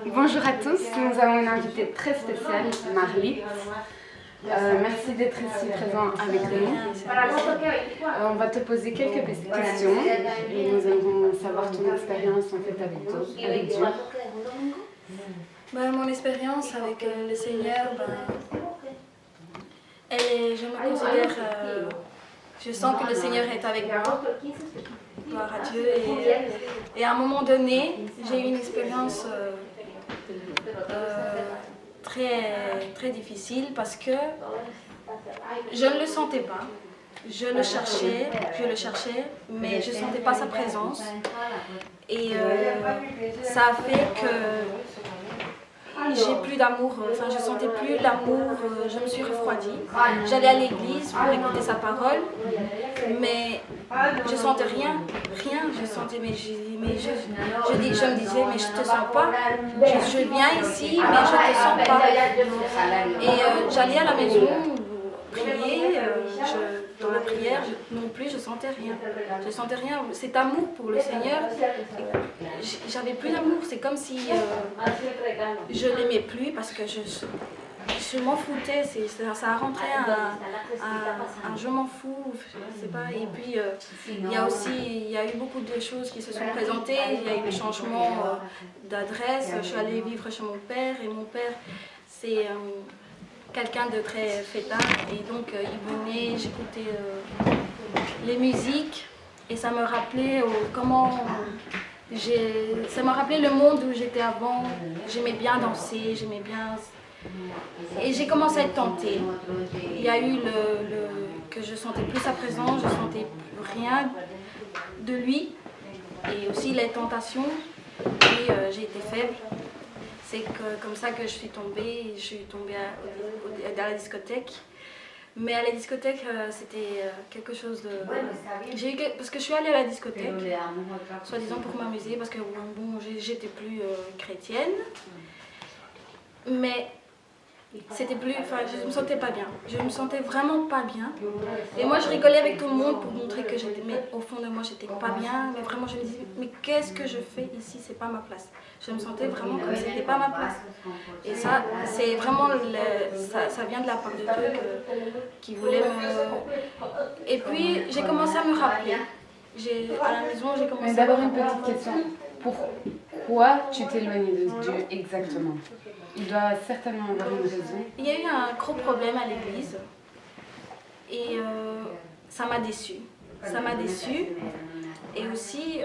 Bonjour à tous, nous avons une invitée très spéciale, Marly. Merci d'être ici présent avec nous. On va te poser quelques questions et nous aimerons savoir ton expérience en fait avec Dieu. Mon expérience avec le Seigneur, je me considère, je sens que le Seigneur est avec moi, gloire à Dieu, et à un moment donné, j'ai eu une expérience très difficile parce que je ne le sentais pas. Je le cherchais, mais je ne sentais pas sa présence. Et ça a fait que j'ai plus d'amour, je ne sentais plus l'amour, je me suis refroidie. J'allais à l'église pour écouter sa parole, mais je ne sentais rien, je sentais, je me disais, mais je ne te sens pas, je viens ici, mais je ne te sens pas. Et j'allais à la maison prier, dans la prière, non plus, je sentais rien. Cet amour pour le Seigneur, j'avais plus d'amour. C'est comme si je l'aimais plus parce que je m'en foutais. Ça a rentré un je m'en fous. Je sais pas. Et puis il y a eu beaucoup de choses qui se sont présentées. Il y a eu le changement d'adresse. Je suis allée vivre chez mon père et mon père, c'est quelqu'un de très fêtard, et donc il venait, j'écoutais les musiques et ça me rappelait ça m'a rappelé le monde où j'étais avant. J'aimais bien danser, et j'ai commencé à être tentée. Il y a eu que je sentais plus sa présence, je sentais rien de lui, et aussi les tentations, et j'ai été faible. C'est comme ça que je suis tombée dans la discothèque. Mais à la discothèque, c'était quelque chose de... Parce que je suis allée à la discothèque, soi-disant pour m'amuser, parce que j'étais plus chrétienne. Mais c'était plus... je me sentais pas bien. Je me sentais vraiment pas bien. Et moi, je rigolais avec tout le monde pour montrer que j'étais... Mais au fond de moi, j'étais pas bien. Mais vraiment, je me disais, mais qu'est-ce que je fais ici? C'est pas ma place. Je me sentais vraiment comme si c'était pas ma place. Et ça, c'est vraiment... ça vient de la part de Dieu qui voulait me... Et puis, j'ai commencé à me rappeler. À la maison, j'ai commencé... Mais d'abord, une petite question. Pourquoi tu t'es éloignée de Dieu exactement? Il doit certainement avoir une raison. Il y a eu un gros problème à l'église et ça m'a déçue. Et aussi,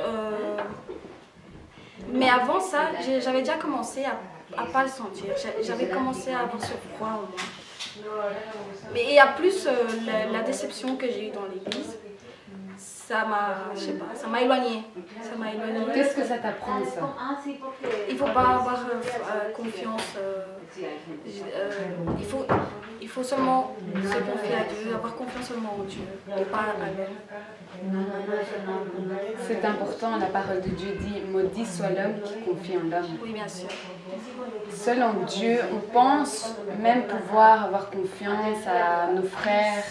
mais avant ça, j'avais déjà commencé à pas le sentir. J'avais commencé à avoir ce froid au moins. Mais il y a plus la déception que j'ai eue dans l'église. Ça m'a éloignée. Qu'est-ce que ça t'apprend, ça? Il ne faut pas avoir confiance. Il faut seulement se confier à Dieu, avoir confiance seulement en Dieu et pas à l'homme. C'est important, la parole de Dieu dit « Maudit soit l'homme qui confie en l'homme ». Oui, bien sûr. Seul en Dieu, on pense même pouvoir avoir confiance à nos frères,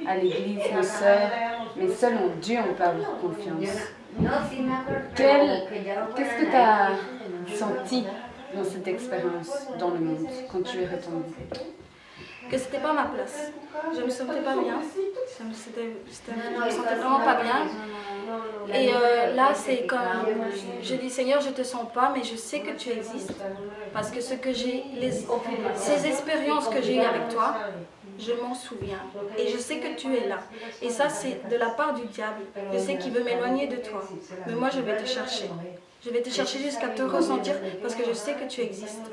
à l'église, nos sœurs, mais seul en Dieu on peut avoir confiance. Qu'est-ce que tu as senti dans cette expérience dans le monde quand tu es retombée? Que c'était pas ma place. Je me sentais pas bien. Je me sentais vraiment pas bien. Et là, c'est comme je dis, Seigneur, je te sens pas, mais je sais que tu existes. Parce que ces expériences que j'ai eues avec toi, je m'en souviens. Et je sais que tu es là. Et ça, c'est de la part du diable. Je sais qu'il veut m'éloigner de toi. Mais moi, je vais te chercher. Je vais te chercher jusqu'à te ressentir parce que je sais que tu existes.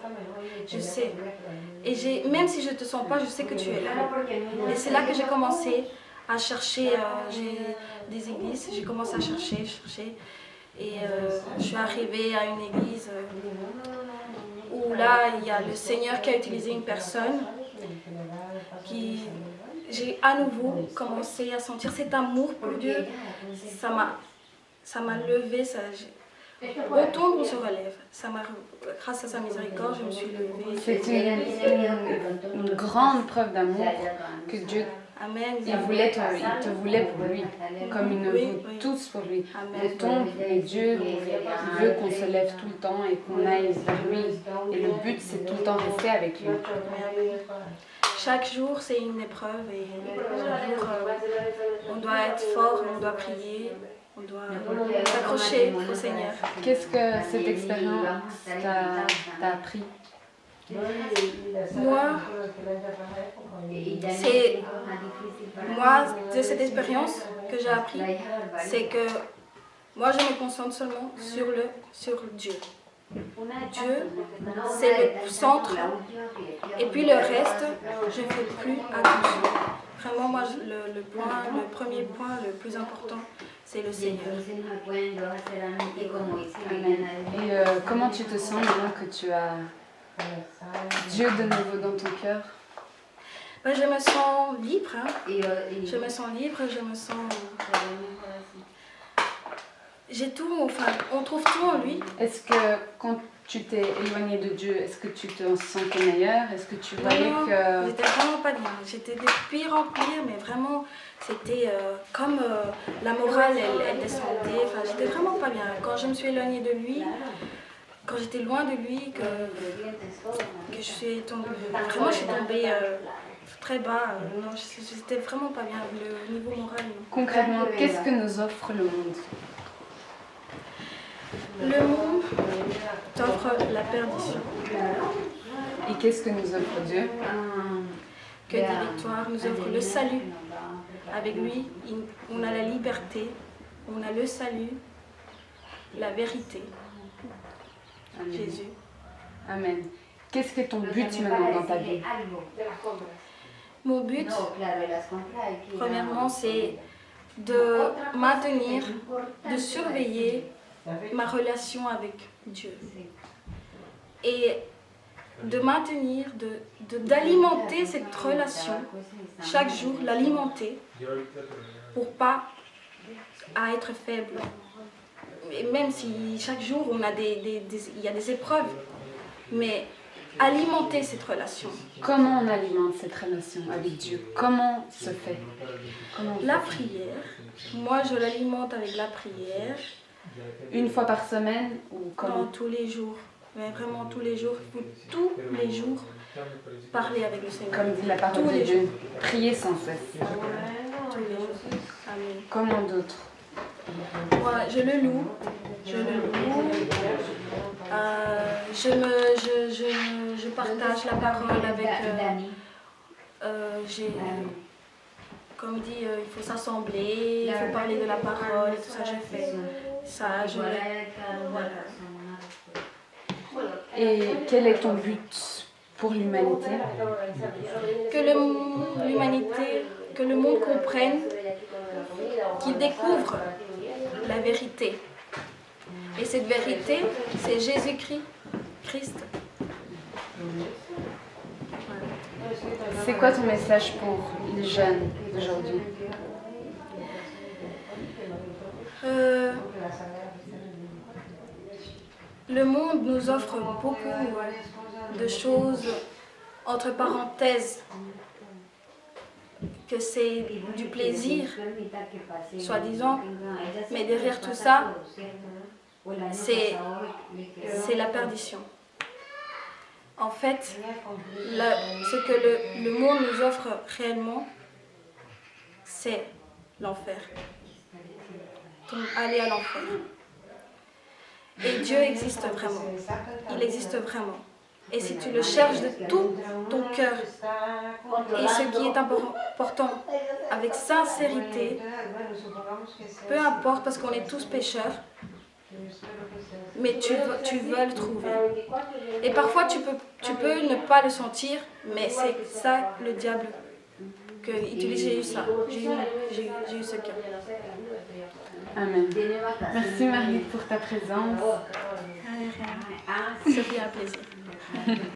Je sais. Et même si je ne te sens pas, je sais que tu es là. Et c'est là que j'ai commencé à chercher des églises. J'ai commencé à chercher. Et je suis arrivée à une église où là, il y a le Seigneur qui a utilisé une personne j'ai à nouveau commencé à sentir cet amour pour Dieu. Ça m'a levé. On tombe, on se relève. Grâce à sa miséricorde, je me suis levée. C'est une grande preuve d'amour que Dieu Amen. Il te voulait pour lui, comme il nous veut tous pour lui. On tombe, mais Dieu veut qu'on se lève tout le temps et qu'on aille vers lui Et le but, c'est tout le temps rester avec lui. Chaque jour, c'est une épreuve et chaque jour, on doit être fort, on doit prier, on doit s'accrocher au Seigneur. Qu'est-ce que cette expérience t'a appris? Moi, de cette expérience que j'ai appris, c'est que moi, je me concentre seulement sur Dieu. Dieu, c'est le centre. Et puis le reste, je ne fais plus attention. Vraiment, moi, le premier point, le plus important, c'est le Seigneur. Et comment tu te sens maintenant que tu as Dieu de nouveau dans ton cœur? Ben, je me sens libre. Hein. Je me sens libre, je me sens... J'ai tout, enfin, on trouve tout en lui. Est-ce que quand tu t'es éloignée de Dieu, est-ce que tu te sentais meilleure? Est-ce que tu voyais que... J'étais vraiment pas bien. J'étais de pire en pire, mais vraiment, c'était comme la morale, elle descendait. Enfin, j'étais vraiment pas bien. Quand je me suis éloignée de lui, quand j'étais loin de lui, que je suis tombée, vraiment, je suis tombée très bas. Non, j'étais vraiment pas bien. Le niveau moral. Non. Concrètement, qu'est-ce que nous offre le monde? Le monde t'offre la perdition. Et qu'est-ce que nous offre Dieu? Que des victoires, nous offre le salut. Avec lui, on a la liberté, on a le salut, la vérité. Amen. Jésus. Amen. Qu'est-ce que ton but maintenant dans ta vie? Mon but, premièrement, c'est de maintenir, de surveiller ma relation avec Dieu. Et de maintenir, d'alimenter cette relation, chaque jour, l'alimenter, pour pas à être faible. Et même si chaque jour, on a il y a des épreuves, mais alimenter cette relation. Comment on alimente cette relation avec Dieu? Comment se fait? La prière, moi je l'alimente avec la prière. Une fois par semaine ou comment? Non, tous les jours. Mais vraiment tous les jours. Il faut tous les jours parler avec le Seigneur. Comme dit la parole de Dieu, prier sans cesse. Tous les jours. Amen. Comment d'autres? Moi, je le loue. Je le loue. Je partage la parole avec... comme dit, il faut s'assembler, il faut parler de la parole, et tout ça, je fais ça, voilà. Et quel est ton but pour l'humanité? Que l'humanité, que le monde comprenne, qu'il découvre la vérité. Et cette vérité, c'est Jésus-Christ. Christ. C'est quoi ton message pour les jeunes d'aujourd'hui? Le monde nous offre beaucoup de choses, entre parenthèses, que c'est du plaisir, soi-disant, mais derrière tout ça, c'est la perdition. En fait, ce que le monde nous offre réellement, c'est l'enfer. Donc, aller à l'enfer. Et Dieu existe vraiment. Il existe vraiment. Et si tu le cherches de tout ton cœur, et ce qui est important, avec sincérité, peu importe, parce qu'on est tous pécheurs, mais tu veux le trouver. Et parfois tu peux ne pas le sentir, mais c'est ça le diable que utilise. J'ai eu ça, j'ai eu ce cœur. Amen. Merci Marie pour ta présence. Sophie, un plaisir.